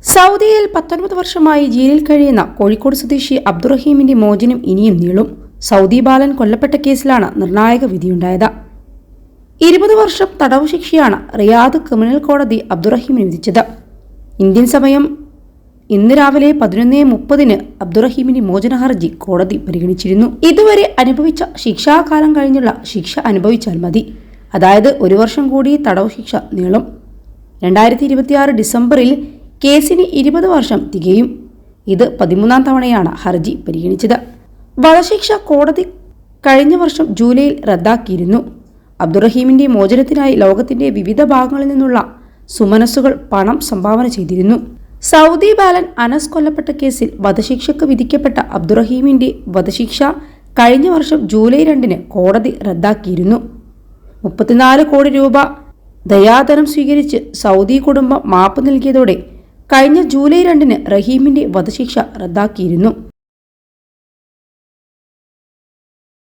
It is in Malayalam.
സൗദിയിൽ 19 വർഷമായി ജയിലിൽ കഴിയുന്ന കോഴിക്കോട് സ്വദേശി അബ്ദുറഹീമിന്റെ മോചനം ഇനിയും നീളും. സൗദി ബാലൻ കൊല്ലപ്പെട്ട കേസിലാണ് നിർണായക വിധിയുണ്ടായത്. 20 വർഷം തടവ് ശിക്ഷയാണ് റിയാദ് ക്രിമിനൽ കോടതി അബ്ദുറഹീമിന് വിധിച്ചത്. ഇന്ത്യൻ സമയം ഇന്ന് രാവിലെ 11:30 അബ്ദുറഹീമിന്റെ മോചന ഹർജി കോടതി പരിഗണിച്ചിരുന്നു. ഇതുവരെ അനുഭവിച്ച ശിക്ഷാകാലം കഴിഞ്ഞുള്ള ശിക്ഷ അനുഭവിച്ചാൽ മതി. അതായത് 1 വർഷം കൂടി തടവ് ശിക്ഷ നീളും. 2026 ഡിസംബറിൽ കേസിന് 20 വർഷം തികയും. ഇത് 13ാം തവണയാണ് ഹർജി പരിഗണിച്ചത്. വധശിക്ഷ കോടതി കഴിഞ്ഞ വർഷം ജൂലൈയിൽ റദ്ദാക്കിയിരുന്നു. അബ്ദുറഹീമിന്റെ മോചനത്തിനായി ലോകത്തിന്റെ വിവിധ ഭാഗങ്ങളിൽ നിന്നുള്ള സുമനസ്സുകൾ പണം സംഭാവന ചെയ്തിരുന്നു. സൗദി ബാലൻ അനസ് കൊല്ലപ്പെട്ട കേസിൽ വധശിക്ഷയ്ക്ക് വിധിക്കപ്പെട്ട അബ്ദുറഹീമിന്റെ വധശിക്ഷ കഴിഞ്ഞ വർഷം ജൂലൈ 2 കോടതി റദ്ദാക്കിയിരുന്നു. 34 കോടി രൂപ ദയാധനം സ്വീകരിച്ച് സൗദി കുടുംബം മാപ്പ് നൽകിയതോടെ കഴിഞ്ഞ ജൂലൈ 2 റഹീമിന്റെ വധശിക്ഷ റദ്ദാക്കിയിരുന്നു.